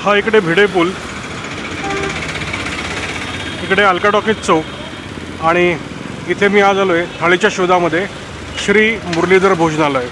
हा इकडे भिडे पूल, इकडे अलका टॉकीज चौक आणि इथे मी आज आलो आहे थाळीच्या शोधामध्ये श्री मुरलीधर भोजनालय.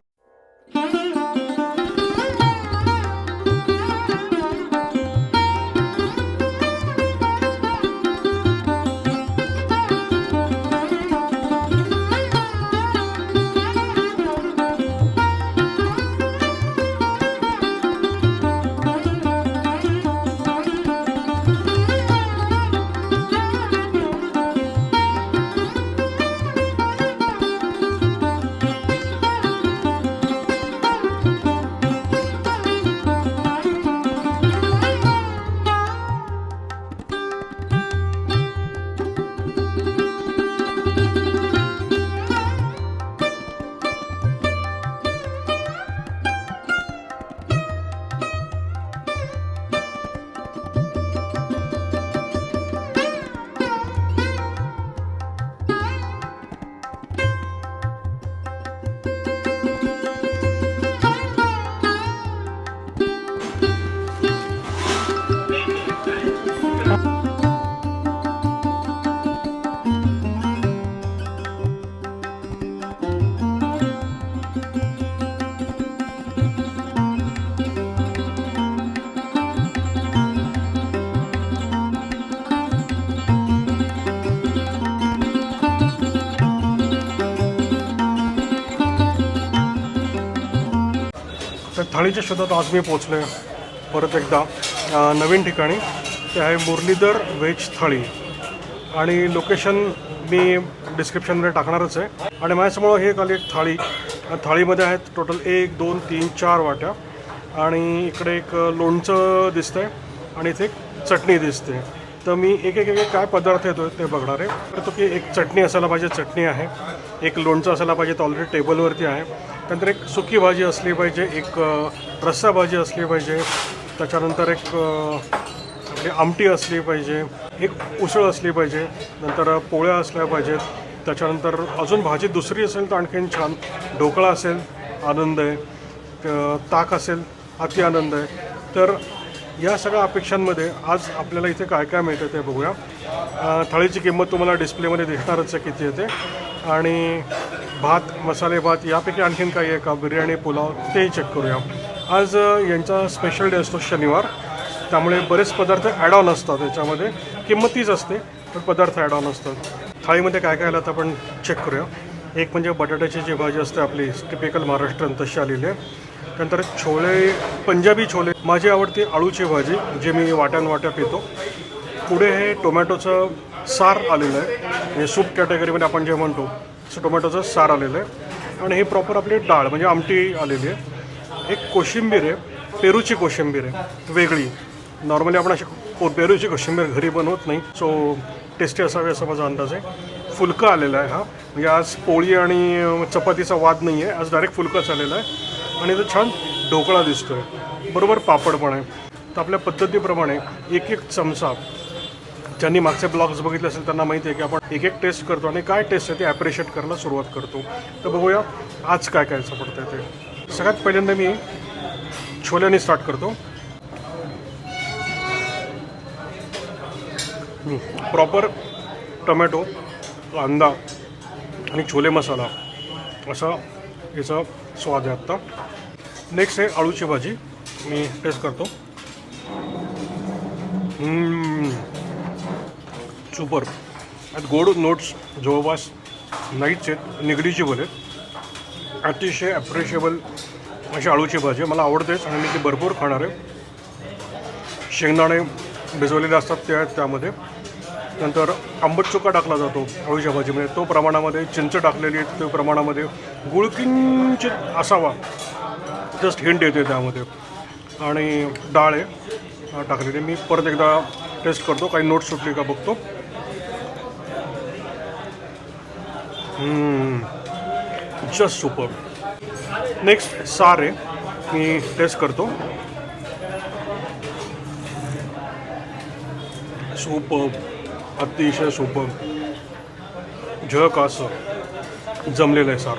तर थाळीच्या शोधात आज मी पोचलो आहे परत एकदा नवीन ठिकाणी. ते आहे मुरलीधर व्हेज थाळी आणि लोकेशन मी डिस्क्रिप्शनमध्ये टाकणारच आहे. आणि माझ्यासमोर हे आली एक थाळी. थाळीमध्ये आहेत टोटल 1 2 3 4 वाट्या आणि इकडे एक लोणचं दिसतंय आणि इथे एक चटणी दिसते. तर मी एक काय पदार्थ येतो ते बघणार आहे. तो की एक चटणी असायला पाहिजे, चटणी आहे. एक लोणचं असायला पाहिजे, तर ऑलरेडी टेबलवरती आहे. त्यानंतर एक सुकी भाजी असली पाहिजे, एक रस्सा भाजी असली पाहिजे, त्याच्यानंतर एक आपली आमटी असली पाहिजे, एक उसळ असली पाहिजे, नंतर पोळ्या असल्या पाहिजेत. त्याच्यानंतर अजून भाजी दुसरी असेल तर आणखीन छान. ढोकळा असेल आनंद आहे, ताक असेल अति आनंद आहे. तर या सगळ्या अपेक्षांमध्ये आज आपल्याला इथे काय काय मिळतं ते बघूया. थाळीची किंमत तुम्हाला डिस्प्लेमध्ये दिसणारच आहे किती येते. आणि भात, मसाले भात यापैकी आणखीन काही आहे का, बिर्याणी, पुलाव, तेही चेक करूया. आज यांचा स्पेशल डे असतो शनिवार, त्यामुळे बरेच पदार्थ ॲड ऑन असतात. त्याच्यामध्ये किंमत तीच असते पण पदार्थ ॲड ऑन असतात. थाळीमध्ये काय काय आलं तर आपण चेक करूया. एक म्हणजे बटाट्याची जी भाजी असते आपली टिपिकल महाराष्ट्रीयन तशी आलेली आहे. त्यानंतर छोले, पंजाबी छोले, माझी आवडती आळूची भाजी जी मी वाट्या पितो. पुढे हे टोमॅटोचं सार आलेलं आहे, म्हणजे सूप कॅटेगरीमध्ये आपण जे म्हणतो तसं टोमॅटोचं सार आलेलं आहे. आणि हे प्रॉपर आपली डाळ म्हणजे आमटी आलेली आहे. एक कोशिंबीर आहे, पेरूची कोशिंबीर आहे वेगळी. नॉर्मली आपण अशी पेरूची कोशिंबीर घरी बनवत नाही, सो टेस्टी असावी असा माझा अंदाज आहे. फुलकं आलेला आहे. हा म्हणजे आज पोळी आणि चपातीचा वाद नाही आहे, आज डायरेक्ट फुलकंच आलेलं आहे. आणि तो छान ढोकळा दिसतो आहे, बरोबर पापड पण आहे. तर आपल्या पद्धतीप्रमाणे एक चमचा, ज्यांनी मागचे ब्लॉग्स बघितले असेल त्यांना माहिती आहे की आपण एक टेस्ट करतो आणि काय टेस्ट आहे ते ॲप्रिशिएट करायला सुरुवात करतो. तर बघूया आज काय काय सापडतं आहे ते. सगळ्यात पहिल्यांदा मी छोल्याने स्टार्ट करतो. प्रॉपर टोमॅटो, कांदा आणि छोले मसाला असा याचा स्वाद आहे आत्ता. नेक्स्ट आहे आळूची भाजी, मी टेस्ट करतो. सुपर. यात गोड नोट्स जवळपास नाहीच आहेत, निगडीचेबल आहेत. अतिशय ॲप्रिशिएबल अशी आळूची भाजी मला आवडतेच आणि मी ती भरपूर खाणार आहे. शेंगदाणे भिजवलेले असतात ते आहेत त्यामध्ये. नंतर आंबट चुका टाकला जातो आळूच्या भाजीमध्ये, तो प्रमाणामध्ये. चिंच टाकलेली आहे तो प्रमाणामध्ये. गुळ किंचित असावा, जस्ट हिंट येते त्यामध्ये. आणि डाळ आहे टाकलेली. मी परत एकदा टेस्ट करतो, काही नोट सुटली का बघतो. Just super. नेक्स्ट सार आहे, मी टेस्ट करतो. सुपर, अतिशय सुपर. झक असं जमलेलं आहे सार.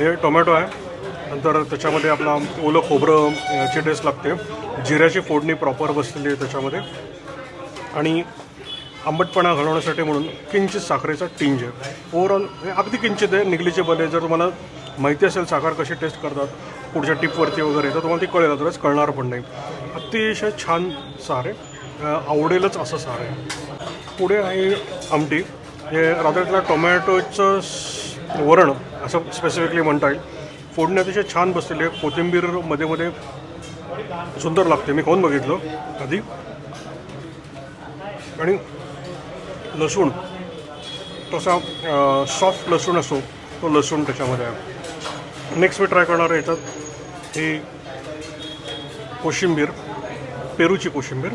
हे टोमॅटो आहे नंतर त्याच्यामध्ये आपला ओलं खोबरं ची टेस्ट लागते, जिऱ्याची फोडणी प्रॉपर बसलेली आहे त्याच्यामध्ये, आणि आंबटपणा घालवण्यासाठी म्हणून किंचित साखरेचा टिंज आहे. ओव्हरऑल अगदी किंचित आहे, निग्लिजिबल आहे. जर तुम्हाला माहिती असेल साखर कशी टेस्ट करतात पुढच्या टिपवरती वगैरे, तर तुम्हाला ती कळेल, अदरवाईज कळणार पण नाही. अतिशय छान सार आहे, आवडेलच असं सार आहे. पुढे आहे आमटी. हे रात्रीतल्या टोमॅटोचं वरण असं स्पेसिफिकली म्हणता येईल. फोडणी अतिशय छान बसलेली आहे, कोथिंबीर मध्ये मध्ये सुंदर लागते. मी खाऊन बघितलं आधी. आणि लसूण तसा सॉफ्ट लसूण असो तो लसूण त्याच्यामध्ये आहे. नेक्स्ट मी ट्राय करणार आहे याच्यात ही कोशिंबीर, पेरूची कोशिंबीर.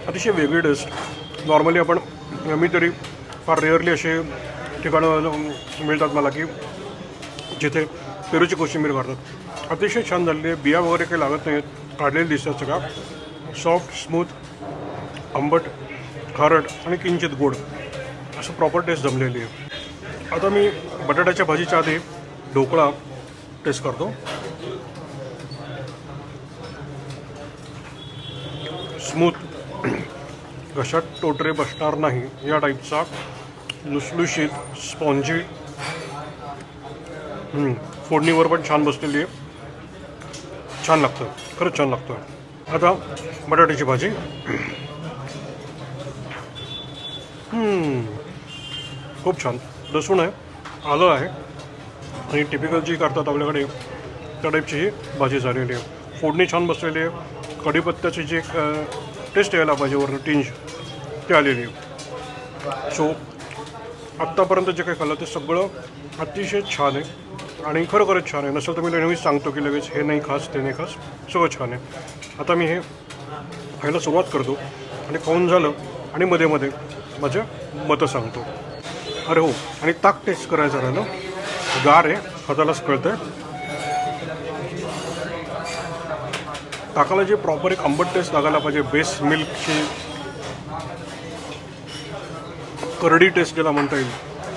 अतिशय वेगळी टेस्ट. नॉर्मली आपण, मी तरी फार रेअरली असे ठिकाणं मिळतात मला की जिथे पेरूची कोशिंबीर करतात. अतिशय छान झालेली आहे, बिया वगैरे काही लागत नाही आहेत, काढलेली दिसतात सगळा. सॉफ्ट, स्मूथ, आंबट, खारट आणि किंचित गोड असं प्रॉपर टेस्ट जमलेली आहे. आता मी बटाट्याच्या भाजीच्या आधी ढोकळा टेस्ट करतो. स्मूथ, घशात टोटरे बसणार नाही या टाईपचा, लुसलुशीत, स्पॉन्जी, फोडणीवर पण छान बसलेली आहे. छान लागतं, खरंच छान लागतं. आता बटाट्याची भाजी. खूप छान. लसूण आहे, आलं आहे, आणि टिपिकल जी करतात आपल्याकडे त्या टाईपची ही भाजी झालेली आहे. फोडणी छान बसलेली आहे. कढीपत्त्याची जी एक टेस्ट यायला पाहिजे वरून टिंज, ती आलेली आहे. सो आत्तापर्यंत जे काही खाल्लं ते सगळं अतिशय छान आहे आणि खरोखरच छान आहे. नसेल तर मी नेहमीच सांगतो की लगेच हे नाही खास ते नाही खास, सगळं छान आहे. आता मी हे खायला सुरुवात करतो आणि खाऊन झालं आणि मध्ये मध्ये माझं मतं सांगतो. अरे हो, आणि ताक टेस्ट करायचं राहिलं. गार आहे, हातालाच कळतं आहे. ताकाला जे प्रॉपर एक आंबट टेस्ट लागायला पाहिजे, बेस मिल्कची करडी टेस्ट ज्याला म्हणता येईल,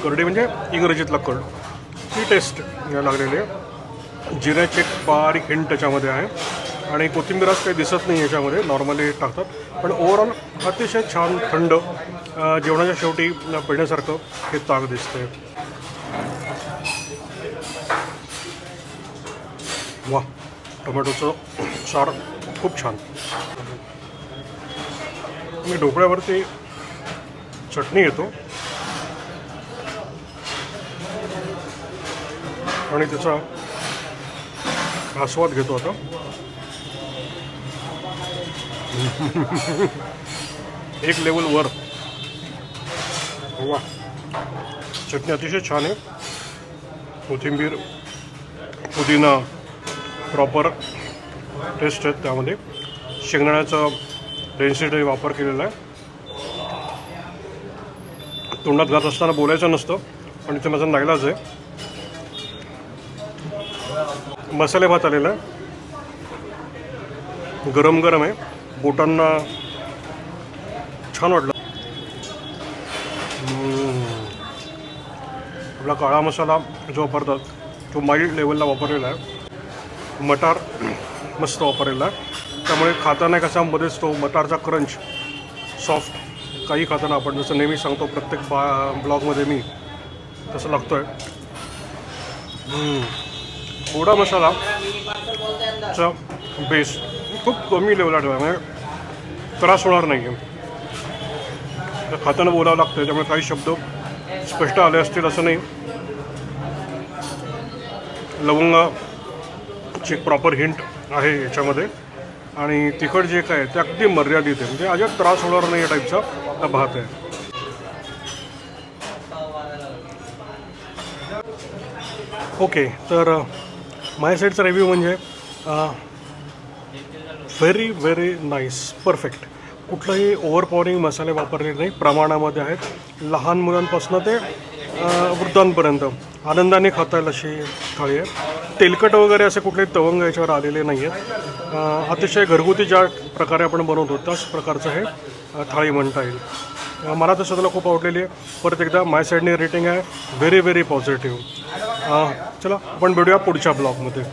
करडी म्हणजे इंग्रजीतला कर्ड, ती टेस्ट लागलेली आहे. जिऱ्याची एक बारीक हिंट त्याच्यामध्ये आहे आणि कोथिंबीरच काही दिसत नाही याच्यामध्ये, नॉर्मली टाकतात. पण ओव्हरऑल अतिशय छान थंड जेवणाच्या शेवटी पिण्यासारखं हे ताक दिसतंय. वा, टोमॅटोचं सार खूप छान. मी ढोकळ्यावरती चटणी येतो आणि त्याचा आस्वाद घेतो आता. एक लेवल वर. वा, चटणी अतिशय छान आहे. कोथिंबीर, पुदिना, प्रॉपर टेस्ट आहेत त्यामध्ये. शेंगदाण्याचा डेन्सिटी वापर केलेला आहे. तोंडात घात असताना बोलायचं नसतं, पण इथे माझा नाईलाज आहे. मसाले भात आलेला आहे, गरम गरम आहे, बोटांना छान वाटलं. आपला काळा मसाला जो वापरतात तो माइल्ड लेवलला वापरलेला आहे. मटार मस्त वापरलेला आहे, त्यामुळे खाताना कसा मध्येच तो मटारचा क्रंच, सॉफ्ट, काही खाताना आपण जसं नेहमी सांगतो प्रत्येक ब्लॉगमध्ये मी, तसं लागतो आहे. गोडा मसालाचा बेस खूप कमी लेवलला ठेवा, म्हणजे त्रास होणार नाही आहे. खाताना बोलावं लागतं, त्यामुळे काही शब्द स्पष्ट आले असतील असं नाही. लवंगाची एक प्रॉपर हिंट आहे याच्यामध्ये आणि तिखट जे काय ते अगदी मर्यादित आहे, म्हणजे अजिबात त्रास होणार नाही या टाईपचा हा भात आहे. ओके, तर माझ्या साईडचा रिव्ह्यू म्हणजे व्हेरी व्हेरी नाईस, परफेक्ट. कुठलंही ओव्हरपॉवरिंग मसाले वापरलेले नाही, प्रमाणामध्ये आहेत. लहान मुलांपासून ते वृद्धांपर्यंत आनंदाने खाता येईल अशी थाळी आहे. तेलकट वगैरे असे कुठलेही तवंग याच्यावर आलेले नाही आहेत. अतिशय घरगुती ज्या प्रकारे आपण बनवतो त्याच प्रकारचं हे थाळी म्हणता येईल. मला तर स्वतःला खूप आवडलेली आहे. परत एकदा माझ्या साईडने रेटिंग आहे व्हेरी व्हेरी पॉझिटिव्ह. चला आपण भेटूया पुढच्या ब्लॉगमध्ये.